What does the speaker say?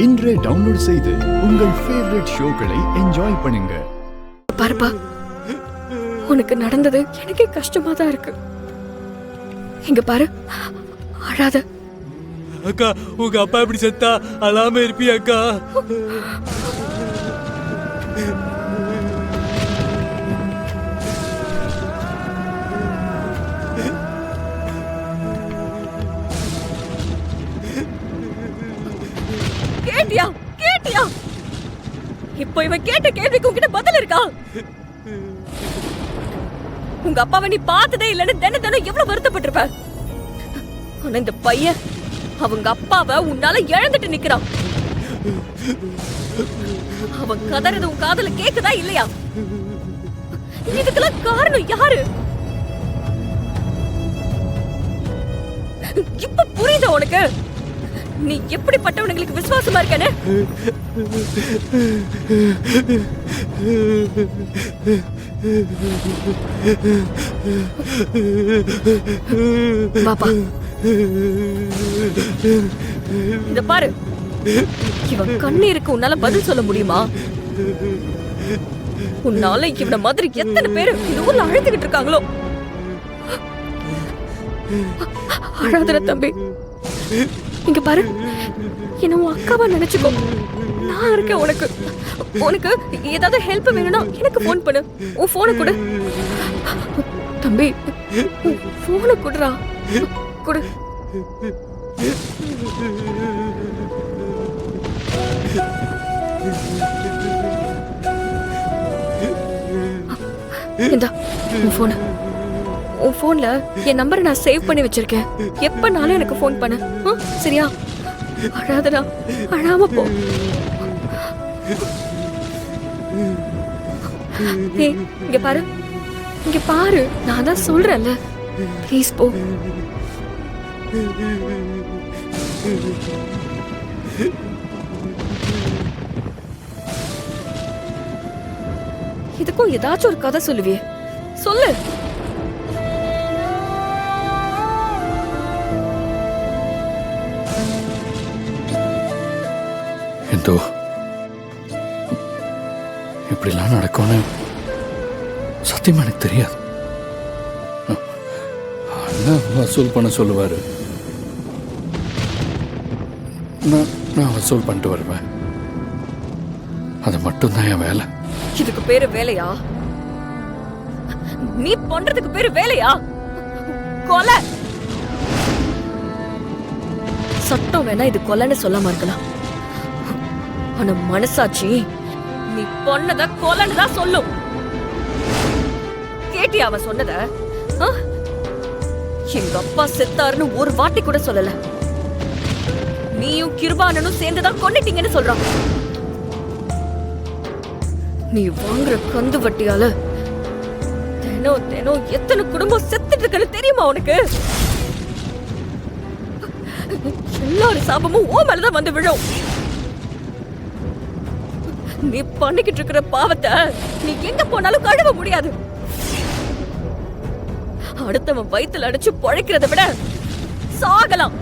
இன்றே டவுன்லோட் செய்து உங்கள் ஃபேவரட் ஷோக்களை என்ஜாய் பண்ணுங்க. பாருப்பா, உனக்கு நடந்தது எனக்கே கஷ்டமா தான் இருக்கு. இங்க பாரு, அழாத. அக்கா, உங்க அப்பா எப்படி செத்தா அழாம இருப்பியா அக்கா? கேட்டியா கேட்டியா? இப்போ இவன் கேட்ட கேள்விக்கு உன்கிட்ட பதில் இருக்கா? உங்க அப்பாவை நீ பார்த்ததே இல்லைன்னு தினம் எவ்வளவு வருத்தப்பட்டிருப்ப. ஆனா இந்த பையன் அவங்க அப்பாவை உன்னால இழந்துட்டு நிக்கிறான். அவன் கதறது உன் காதுல கேக்குதா இல்லையா? இதுக்கெல்லாம் காரணம் யாரு? இப்ப புரியுதா உனக்கு நீ எப்படிப்பட்டவனுங்களுக்கு விசுவாசமா இருக்கன்னு? பாப்பா, இந்த பாரு, இவன் கண்ணீருக்கு உன்னால பதில் சொல்ல முடியுமா? உன்னால இவன மாதிரி எத்தனை பேரு இந்த ஊர்ல அழைத்துக்கிட்டு இருக்காங்களோ. அழாதர தம்பி, இங்க பாரு, என்ன உன் அக்காவா நினைச்சுக்கோ. நான் இருக்கேன் உனக்கு. உனக்கு ஏதாவது ஹெல்ப் வேணும்னா எனக்கு போன் பண்ணு. உன் போனை கொடு தம்பி, போனை கொடுறா, கொடு. இந்தா உன் போன். உன் போன்ல என் நம்பரை நான் சேவ் பண்ணி வச்சிருக்கேன். எப்பனாலும் எனக்கு போன் பண்ணு, சரியா? அழாதடா, அழாம போ. இங்க பாரு, இங்க பாரு, நான் தான் சொல்றேன்ல, ப்ளீஸ் போ. இதுக்கும் ஏதாச்சும் ஒரு கதை சொல்லுவியே, சொல்லு. எந்தோ இப்படிலாம் நடக்கும்னு சத்தியமா எனக்கு தெரியாது. அண்ணன் வசூல் பண்ண சொல்லுவாரு, நான் வசூல் பண்ணிட்டு வருவேன். அது மட்டும்தான் என் வேலை. இதுக்கு பேரு வேலையா? நீ பண்றதுக்கு பேரு வேலையா? கொலை. சட்டம் வேணா இது கொலைன்னு சொல்லாம இருக்கலாம், ஆனா மனசாட்சி நீ பொண்ணத கொலைன்னு தான் சொல்லும். கேட்டியா அவன் சொன்னத? எங்க அப்பா செத்தாருன்னு ஒரு வார்த்தை கூட சொல்லல. நீயும் கிருபானனும் சேர்ந்துதான் கொன்னிட்டீங்கன்னு சொல்றான். நீ வாங்குற கந்து வட்டியால தினம் எத்தனை குடும்பம் செத்துட்டு இருக்குன்னு தெரியுமா உனக்கு? எல்லாரும் சாபமும் ஓ மேலதான் வந்து விழும். நீ பண்ணிக்கிட்டு இருக்கிற பாவத்தை நீ எங்க போனாலும் கழுவ முடியாது. அடுத்தவன் வயித்துல அடைச்சு பொழைக்கிறத விட சாகலாம்.